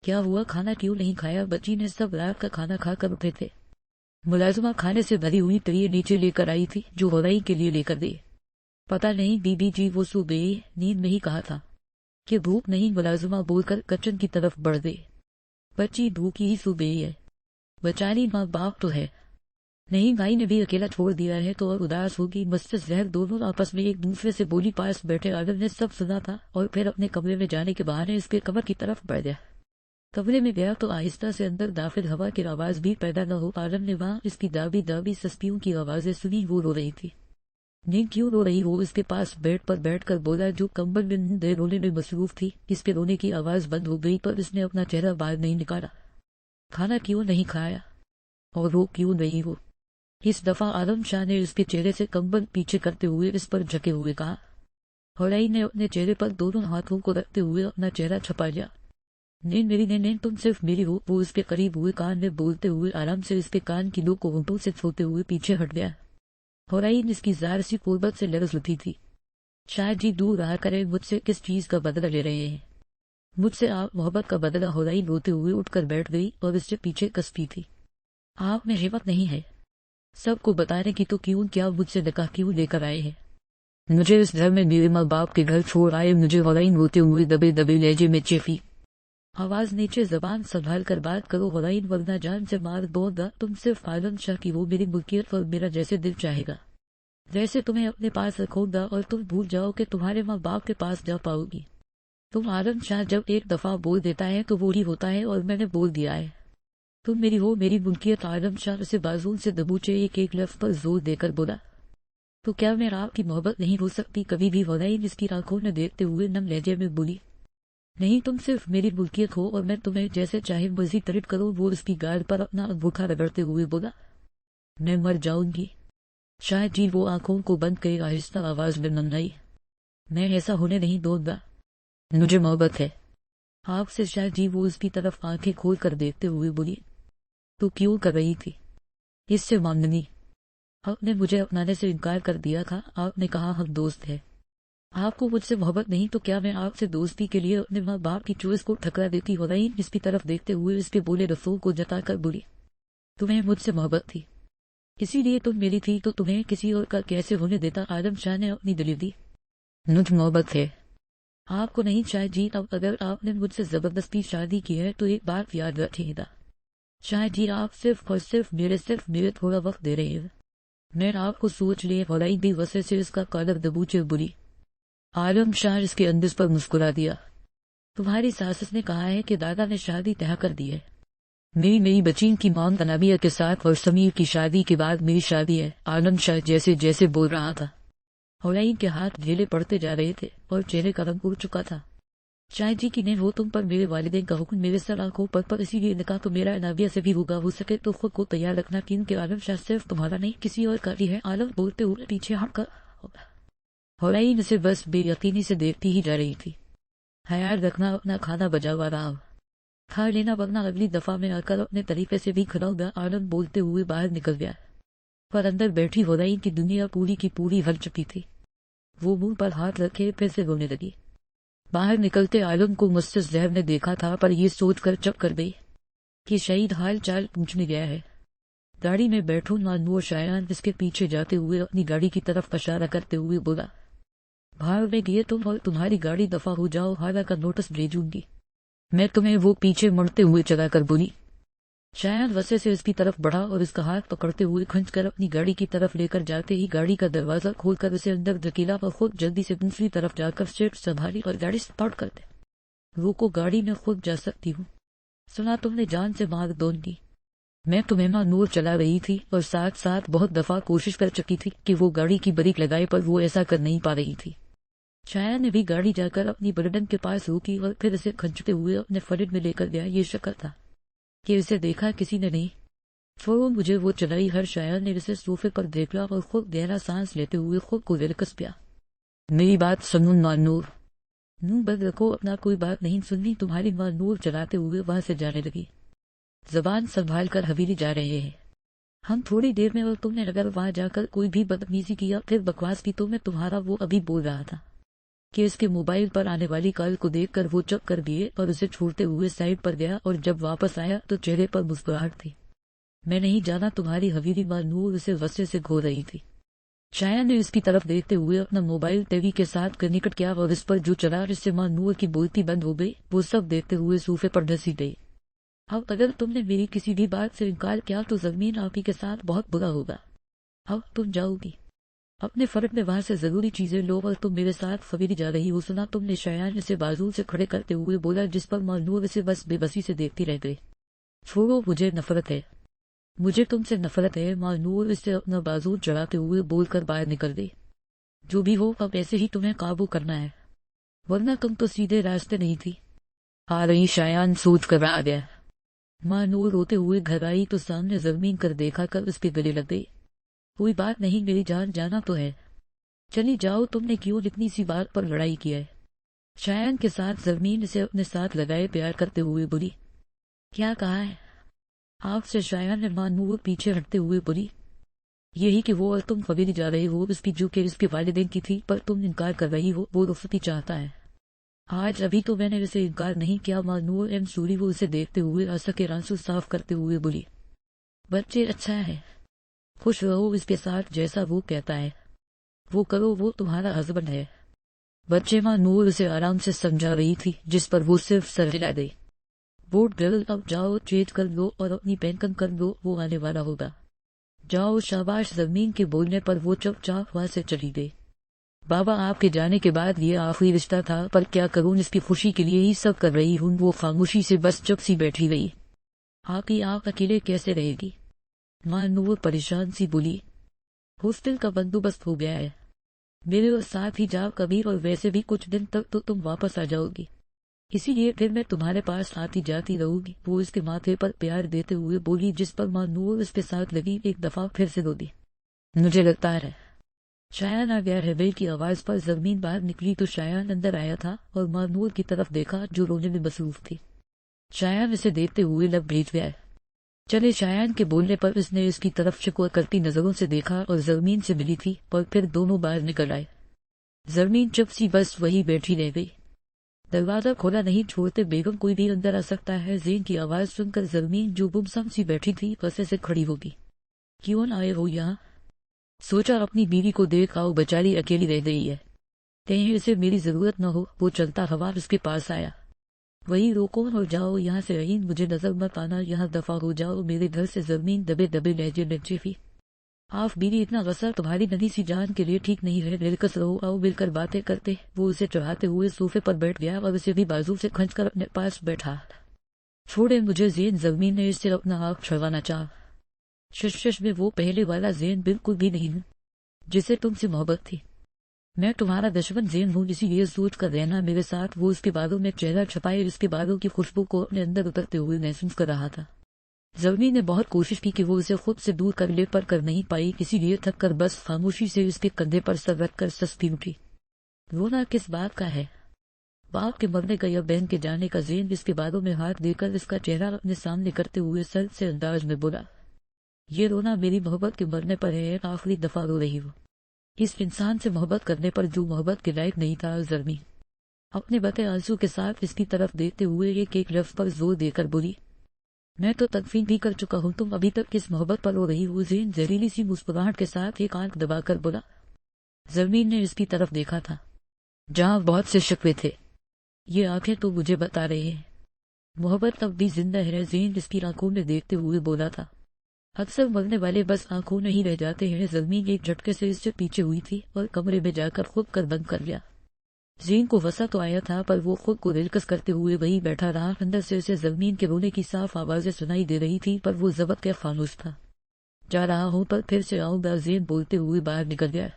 کیا ہوا، کھانا کیوں نہیں کھایا؟ بچی نے سب رات کا کھانا کھا کر اٹھے تھے۔ ملازمہ کھانے سے بھری ہوئی ٹرے نیچے لے کر آئی تھی جو ہورائی کے لیے لے کر دی۔ پتہ نہیں بی بی جی وہ سو گئی، نیند میں ہی کہا تھا کہ بھوک نہیں، ملازمہ بول کر کچن کی طرف بڑھ گئی۔ بچی بھوکی ہی سو گئی ہے، بچاری ماں باپ تو ہے نہیں، بھائی نے بھی اکیلا چھوڑ دیا ہے تو اور اداس ہوگی۔ مسٹر زہر دونوں آپس میں ایک دوسرے سے بولی، پاس بیٹھے عالم نے سب سنا تھا اور پھر اپنے کمرے میں جانے کے بہانے اس کے کمر کی طرف بڑھ گیا۔ کمرے میں گیا تو آہستہ سے اندر داخل ہوا کی آواز بھی پیدا نہ ہو۔ عالم نے وہاں اس کی دابی دابی سسپیوں کی آوازیں سنی، وہ رو رہی تھی۔ نیند کیوں رو رہی ہو؟ اس کے پاس بیڈ پر بیٹھ کر بولا جو کمبل میں دے رونے میں مصروف تھی۔ اس کے رونے کی آواز بند ہو گئی پر اس نے اپنا چہرہ باہر نہیں نکالا۔ کھانا کیوں نہیں کھایا اور رو کیوں نہیں ہو؟ اس دفعہ عالم شاہ نے اس کے چہرے سے کمبل پیچھے کرتے ہوئے اس پر جھکے ہوئے کہا۔ ہورائی نے اپنے چہرے پر دونوں ہاتھوں کو رکھتے ہوئے اپنا چہرہ چھپا لیا۔ نیند میری نہیں، تم صرف میری ہو۔ وہ اس کے قریب ہوئے کان میں بولتے ہوئے آرام سے اس کے کان کی لو کو ہونٹوں سے چھوتے ہوئے پیچھے ہٹ گیا۔ ہورائی اس کی ظاہر سی قربت سے لرز اٹھی تھی۔ شاید جی دور رہا کرے، مجھ سے کس چیز کا بدلہ لے رہے ہیں؟ مجھ سے آپ محبت کا بدلہ؟ ہورائی روتے ہوئے اٹھ کر بیٹھ گئی اور اس سے پیچھے کسپی تھی۔ آپ میں ہمت نہیں ہے سب کو بتانے کی تو کیوں کیا مجھ سے نکاح کیوں لے کر آئے ہیں؟ مجھے اس گھر میں میرے ماں باپ کے گھر چھوڑ آئے مجھے، ہورائی روتے ہوئے دبے دبے لہجے میں چیخی۔ آواز نیچے، زبان سنبھال کر بات کرو ہورائی، ورنہ جان سے مار دوں گا۔ تم صرف عالم شاہ کی ہو، میری ملکیت اور میرا جیسے دل چاہے گا ویسے تمہیں اپنے پاس رکھوں گا اور تم بھول جاؤ کہ تمہارے ماں باپ کے پاس جا پاؤ گی۔ تم عالم شاہ جب ایک دفعہ بول دیتا ہے تو وہی ہوتا ہے اور میں نے بول دیا ہے۔ تم میری ہو، میری ملکیت۔ عالم شاہ اسے بازوں سے دبوچے ایک ایک لفظ پر زور دے کر بولا۔ تو کیا میں آپ کی محبت نہیں ہو سکتی کبھی بھی؟ ہورائی اس کی آنکھوں میں دیکھتے ہوئے نم لہجے میں بولی۔ نہیں، تم صرف میری ملکیت ہو اور میں تمہیں جیسے چاہے مرضی ٹریٹ کروں۔ وہ اس کی گال پر اپنا انگوٹھا رگڑتے ہوئے بولا۔ میں مر جاؤں گی شاید جی، وہ آنکھوں کو بند کرے آہستہ آواز میں منائی۔ میں ایسا ہونے نہیں دوں گا، مجھے محبت ہے آپ سے شاید جی۔ وہ اس کی طرف آنکھیں کھول کر دیکھتے ہوئے بولی۔ تو کیوں کر رہی تھی اس سے مانگنی؟ آپ نے مجھے اپنانے سے انکار کر دیا تھا، آپ نے کہا ہم دوست ہیں۔ آپ کو مجھ سے محبت نہیں تو کیا میں آپ سے دوستی کے لیے اپنے ماں باپ کی چوائس کو ٹھکرا دیتی؟ ہورائی اس کی طرف دیکھتے ہوئے اس کے بولے رسول کو جتا کر بولی۔ تمہیں مجھ سے محبت تھی اسی لیے تم میری تھی، تو تمہیں کسی اور کا کیسے ہونے دیتا؟ عالم شاہ نے اپنی دلیل دی۔ مجھ محبت ہے آپ کو نہیں شاید جی، اب اگر آپ نے مجھ سے زبردستی شادی کی ہے تو ایک بات یاد رکھیے گا شاید جی، آپ صرف اور صرف میرے تھوڑا وقت دے رہے ہیں۔ میں آپ کو سوچ لیے۔ ہورائی بھی غصے سے اس کا کالر دبوچے بولی۔ عالم شاہ اس کے انداز پر مسکرا دیا۔ تمہاری ساس نے کہا ہے کہ دادا نے شادی طے کر دی ہے۔ میری بچین کی مام تنابیہ کے ساتھ اور سمیر کی شادی کے بعد میری شادی ہے۔ عالم شاہ جیسے جیسے بول رہا تھا ہورائی کے ہاتھ ڈھیلے پڑتے جا رہے تھے اور چہرے کا رنگ اڑ چکا تھا۔ شاید جی کی نے وہ تم پر میرے والدین کا حکم میرے سر آنکھوں پر اسی لیے نکاح تو میرا انابیہ سے بھی ہوگا، ہو سکے تو خود کو تیار رکھنا کیونکہ عالم شاہ صرف تمہارا نہیں کسی اور کا بھی ہے۔ عالم بولتے ہوئے پیچھے ہٹ کر ہورائی اسے بس بے یقینی سے دیکھتی ہی جا رہی تھی۔ خیال رکھنا اپنا کھانا بجا ہوا رہا کھا لینا ورنہ اگلی دفعہ میں آ کر اپنے طریقے سے بھی کھڑا ہوگا۔ عالم بولتے ہوئے باہر نکل گیا پر اندر بیٹھی ہورائی کی دنیا پوری کی پوری ہل چکی تھی۔ وہ منہ پر ہاتھ رکھے پھر سے رونے لگی۔ باہر نکلتے عالم کو مسٹر زہر نے دیکھا تھا پر یہ سوچ کر چپ کر گئی کہ شہید حال چال پوچھنے گیا ہے۔ گاڑی میں بیٹھو نور شایان اس کے پیچھے جاتے ہوئے اپنی گاڑی کی طرف اشارہ کرتے ہوئے بولا۔ باہر میں گئے تم اور تمہاری گاڑی دفع ہو جاؤ، حالہ کا نوٹس بھیجوں گی میں تمہیں، وہ پیچھے مڑتے ہوئے چلا کر بولی۔ شایان غصے سے اس کی طرف بڑھا اور اس کا ہاتھ پکڑتے ہوئے کھنچ کر اپنی گاڑی کی طرف لے کر جاتے ہی گاڑی کا دروازہ کھول کر اسے اندر دھکیلا اور خود جلدی سے دوسری طرف جا کر سیٹ سنبھالی اور گاڑی سٹارٹ کر دے۔ روکو، گاڑی میں خود جا سکتی ہوں، سنا تم نے جان سے مار دون دی۔ میں تمہیں نور چلا رہی تھی اور ساتھ ساتھ بہت دفعہ کوشش کر چکی تھی کہ وہ گاڑی کی بریک لگائے پر وہ ایسا کر نہیں پا رہی تھی۔ شایان نے بھی گاڑی جا کر اپنی برڈن کے پاس روکی اور پھر اسے کھنچتے ہوئے اپنے فرید میں لے کر گیا۔ یہ شکر تھا کہ اسے دیکھا کسی نے نہیں۔ چھوڑو مجھے، وہ چلائی۔ ہر شایان نے اسے صوفے پر دیکھا اور خود گہرا سانس لیتے ہوئے خود کو ریلیکس کیا۔ میری بات سنو نور، بند رکھو، اپنا کوئی بات نہیں سننی تمہاری ماں۔ نور چلاتے ہوئے وہاں سے جانے لگی۔ زبان سنبھال کر حویلی جا رہے ہیں ہم تھوڑی دیر میں، اور تم نے اگر وہاں جا کر کوئی بھی بدتمیزی کیا پھر بکواس کی تو میں تمہارا وہ ابھی بول رہا تھا کہ اس کے موبائل پر آنے والی کال کو دیکھ کر وہ چپ کر دیے اور اسے چھوڑتے ہوئے سائڈ پر گیا، اور جب واپس آیا تو چہرے پر مسکراہٹ تھی۔ میں نہیں جانا تمہاری حویلی ماں نور اسے غصے سے گھو رہی تھی۔ شایان نے اس کی طرف دیکھتے ہوئے اپنا موبائل ٹی وی کے ساتھ کنیکٹ کیا اور اس پر جو چلا جس سے ماں نور کی بولتی بند ہو گئی، وہ سب دیکھتے ہوئے صوفے پر ڈھسی گئی۔ اب اگر تم نے میری کسی بھی بات سے انکار کیا تو زمین آپ ہی کے ساتھ بہت برا ہوگا۔ اب تم جاؤ گی، اپنے فرق میں وہاں سے ضروری چیزیں لو اور تم میرے ساتھ فویری جا رہی ہو۔ سنا تم نے؟ شایان اسے بازو سے کھڑے کرتے ہوئے بولا، جس پر ماں نور اسے بس بے بسی سے دیکھتی رہ گئی۔ چھوڑو، مجھے نفرت ہے، مجھے تم سے نفرت ہے۔ ماں نور اس سے اپنا بازو چڑھاتے ہوئے بول کر باہر نکل گئی۔ جو بھی ہو، اب ایسے ہی تمہیں قابو کرنا ہے، ورنہ تم تو سیدھے راستے نہیں تھی آ رہی۔ شایان سوچ کر آ گیا۔ ماں نور روتے ہوئے گھر آئی تو سامنے زمین کر دیکھا کر اس کے گلے لگ گئی۔ کوئی بات نہیں میری جان، جانا تو ہے، چلی جاؤ، تم نے کیوں اتنی سی بات پر لڑائی کیا ہے؟ شایان کے ساتھ زمین اسے اپنے ساتھ لگائے پیار کرتے ہوئے بولی۔ کیا کہا ہے آپ سے؟ شایان نے ماں نور پیچھے ہٹتے ہوئے بولی۔ یہی کہ وہ اور تم فویری جا رہے ہو، اس کی جو کہ اس کے والدین کی تھی، پر تم انکار کر رہی ہو۔ وہ رخصتی چاہتا ہے آج، ابھی تو میں نے اسے انکار نہیں کیا۔ ماں نور سوری وہ اسے دیکھتے ہوئے آنسو کے آنسو صاف کرتے ہوئے بولی۔ بچے اچھا ہے، خوش رہو اس کے ساتھ، جیسا وہ کہتا ہے وہ کرو، وہ تمہارا ہسبینڈ ہے۔ بچے، ماں نور اسے آرام سے سمجھا رہی تھی، جس پر وہ صرف سر ہلا گئی۔ بوٹ گرل، اب جاؤ، چینج کر لو اور اپنی پینکن کر لو، وہ آنے والا ہوگا۔ جاؤ، شاباش۔ زمین کے بولنے پر وہ چپ چاپ وہاں سے چلی گئی۔ بابا، آپ کے جانے کے بعد یہ آخری رشتہ تھا، پر کیا کروں، اس کی خوشی کے لیے ہی سب کر رہی ہوں۔ وہ خاموشی سے بس چپ سی بیٹھی رہی۔ آپ کی آنکھ اکیلے کیسے رہے گی؟ ماں نور پریشان سی بولی۔ ہاسٹل کا بندوبست ہو گیا ہے، میرے اور ساتھ ہی جاؤ کبیر، اور ویسے بھی کچھ دن تک تو تم واپس آ جاؤ گی، اسی لیے پھر میں تمہارے پاس آتی جاتی رہوں گی۔ وہ اس کے ماتھے پر پیار دیتے ہوئے بولی، جس پر ماں نور اس کے ساتھ لگی ایک دفعہ پھر سے رو دی۔ مجھے لگتا ہے شایان آ گیا ہے، بیل کی آواز پر زمین باہر نکلی تو شایان اندر آیا تھا اور ماں نور کی طرف دیکھا جو رونے میں مصروف تھی۔ شایان اسے دیکھتے ہوئے لب بھیج گیا۔ چلے، شایان کے بولنے پر اس نے اس کی طرف شکوہ کرتی نظروں سے دیکھا اور زمین سے ملی تھی، اور پھر دونوں باہر نکل آئے۔ زمین چپ سی بس وہی بیٹھی رہ گئی۔ دروازہ کھولا نہیں چھوڑتے بیگم، کوئی بھی اندر آ سکتا ہے؟ زین کی آواز سن کر زمین جو گمسم سی بیٹھی تھی بسے سے کھڑی ہوگی۔ کیوں آئے ہو یہاں؟ سوچا اپنی بیوی کو دیکھ آؤ، بیچاری اکیلی رہ گئی ہے، کہیں اسے میری ضرورت نہ ہو۔ وہ چلتا ہوا اس کے پاس آیا۔ وہی روکو اور جاؤ یہاں سے، رہین مجھے نظر مت آنا، یہاں دفع ہو جاؤ میرے گھر سے۔ زمین دبے دبے لہجے میں چیخی۔ آپ بیوی، اتنا غصہ تمہاری ننھی سی جان کے لیے ٹھیک نہیں ہے، دلکش رہو، آؤ مل کر باتیں کرتے۔ وہ اسے چڑھاتے ہوئے صوفے پر بیٹھ گیا اور اسے بھی بازو سے کھنچ کر اپنے پاس بیٹھا۔ چھوڑے مجھے زین، زمین نے اس سے اپنا آنکھ چھڑوانا چاہا۔ شش میں وہ پہلے والا زین بالکل بھی نہیں ہوں جسے تم سے محبت تھی۔ میں تمہارا دشمن زین ہوں، اسی لیے سوچ کر رہنا میرے ساتھ۔ وہ اس کے بالوں میں چہرہ چھپائے اس کے بالوں کی خوشبو کو اپنے اندر اترتے ہوئے محسوس کر رہا تھا۔ زمین نے بہت کوشش کی کہ وہ اسے خود سے دور کر لے، پر کر نہیں پائی، اسی لیے تھک کر بس خاموشی سے اس کے کندھے پر سر رکھ کر سستی اٹھی۔ رونا کس بات کا ہے؟ باپ کے مرنے کا یا بہن کے جانے کا؟ زین اس کے بالوں میں ہاتھ دے کر اس کا چہرہ اپنے سامنے کرتے ہوئے سرد سے انداز میں بولا، یہ رونا میری محبت کے مرنے پر ہے، آخری دفعہ رو رہی ہوں، اس انسان سے محبت کرنے پر جو محبت کے لائق نہیں تھا۔ زمین اپنے بتے آنسو کے ساتھ اس کی طرف دیکھتے ہوئے ایک لفظ پر زور دے کر بولی، میں تو تکفین بھی کر چکا ہوں، تم ابھی تک کس محبت پر رو رہی ہو؟ زین زہریلی سی مسکراہٹ کے ساتھ ایک آنکھ دبا کر بولا۔ زمین نے اس کی طرف دیکھا تھا جہاں بہت سے شکوے تھے۔ یہ آنکھیں تو مجھے بتا رہے ہیں محبت اب بھی زندہ ہے، زین اس کی آنکھوں میں دیکھتے ہوئے بولا تھا۔ اکثر مرنے والے بس آنکھوں نہیں رہ جاتے ہیں۔ زمین ایک جھٹکے سے اس سے پیچھے ہوئی تھی اور کمرے میں جا کر خود کر بند کر لیا۔ زین کو غصہ تو آیا تھا، پر وہ خود کو دلکش کرتے ہوئے وہی بیٹھا رہا۔ اندر سے اسے زمین کے رونے کی صاف آوازیں سنائی دے رہی تھی، پر وہ ضبط کے خاموش تھا۔ جا رہا ہوں پر پھر سے آؤں گا، زین بولتے ہوئے باہر نکل گیا۔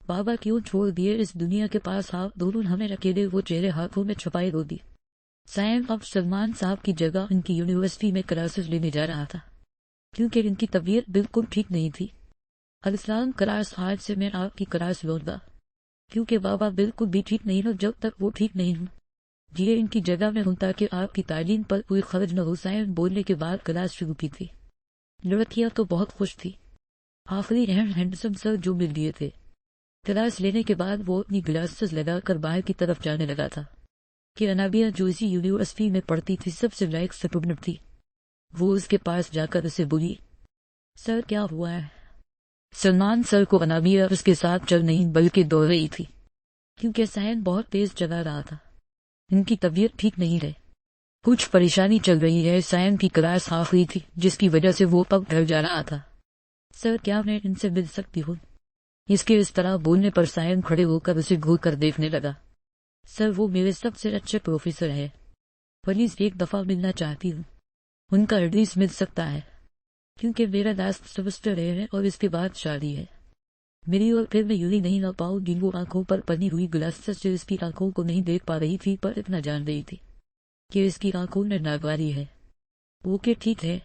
بابا کیوں چھوڑ دیے اس دنیا کے پاس آپ دونوں ہمیں اکیلے؟ وہ چہرے ہاتھوں میں چھپائے رو دی۔ سائم اب سلمان صاحب کی جگہ ان کی یونیورسٹی میں کلاسز لینے جا رہا تھا، کیونکہ ان کی طبیعت بالکل ٹھیک نہیں تھی۔ الاسلام کلاس آج سے میں آپ کی کلاس لوں گا، کیونکہ بابا بالکل بھی ٹھیک نہیں ہوں جب تک وہ ٹھیک نہیں ہوں۔ یہ ان کی جگہ میں ہوں تاکہ آپ کی تعلیم پر کوئی خرچ نہ ہو۔ سائم بولنے کے بعد کلاس شروع کی تھی۔ لڑکیاں تو بہت خوش تھی، آخری رہن ہینڈسم سر جو مل لیے تھے کلاس لینے کے بعد وہ اپنی گلاسز لگا کر باہر کی طرف جانے لگا تھا کہ انابیہ جو اسی یونیورسٹی میں پڑھتی تھی سب سے لائق اسٹوڈنٹ تھی، وہ اس کے پاس جا کر اسے بولی، سر کیا ہوا ہے؟ سلمان سر کو انابیہ اس کے ساتھ چل نہیں بلکہ دوڑ رہی تھی، کیونکہ سائن بہت تیز چلا رہا تھا، ان کی طبیعت ٹھیک نہیں رہی، کچھ پریشانی چل رہی ہے۔ سائن کی کلاس آخری تھی جس کی وجہ سے وہ اب گھر جا رہا تھا۔ سر کیا میں ان سے مل سکتی ہوں؟ اس کے اس طرح بولنے پر سائن کھڑے ہو کر اسے گھور کر دیکھنے لگا۔ سر وہ میرے سب سے اچھے پروفیسر ہے، پلیز ایک دفعہ ملنا چاہتی ہوں، ان کا ایڈریس مل سکتا ہے، کیونکہ میرا لاسٹ سیمسٹر ہے اور اس کے بعد شادی ہے میری، اور پھر میں یوں نہیں نہ پاؤں گی۔ وہ آنکھوں پر بنی ہوئی گلاسز سے اس کی آنکھوں کو نہیں دیکھ پا رہی تھی، پر اتنا جان رہی تھی کہ اس کی آنکھوں میں ناگواری ہے۔ اوکے ٹھیک ہے،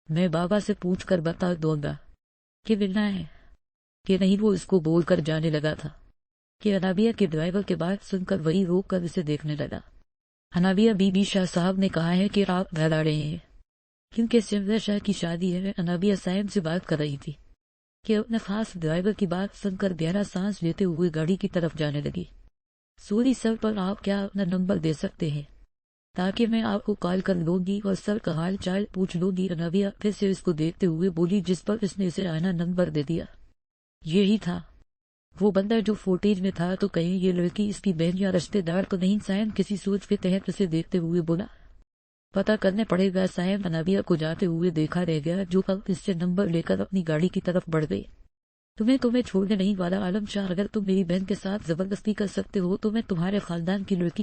میں بابا سے پوچھ کر بتا دوں گا کہ ملنا ہے کہ نہیں، وہ اس کو بول کر جانے لگا تھا کہ انابیہ کے ڈرائیور کے بات سن کر وہی روک کر اسے دیکھنے لگا۔ انابیہ بی بی شاہ صاحب نے کہا ہے کہ آپ گھر آ رہے ہیں کیونکہ سمرا شاہ کی شادی ہے۔ انابیہ سائن سے بات کر رہی تھی کہ اپنے خاص ڈرائیور کی بات سن کر گہرا سانس لیتے ہوئے گاڑی کی طرف جانے لگی۔ سوری سر، پر آپ کیا اپنا نمبر دے سکتے ہیں تاکہ میں آپ کو کال کر لوں گی اور سر کا حال چال پوچھ لوں گی؟ انابیہ پھر سے اس کو دیکھتے ہوئے بولی، جس پر اس نے اسے آنا نمبر دے دیا۔ یہی تھا وہ بندہ جو فوٹیج میں تھا، تو کہیں یہ لڑکی اس کی بہن یا رشتے دار تو نہیں؟ سائن کسی سوچ کے تحت اسے دیکھتے ہوئے بولا، پتہ کرنے پڑے گا۔ سائن انابیہ کو جاتے ہوئے دیکھا رہ گیا، جو اب اس سے نمبر لے کر اپنی گاڑی کی طرف بڑھ گئی۔ تمہیں چھوڑنے نہیں والا عالم شاہ، اگر تم میری بہن کے ساتھ زبردستی کر سکتے ہو تو میں تمہارے خاندان کی لڑکی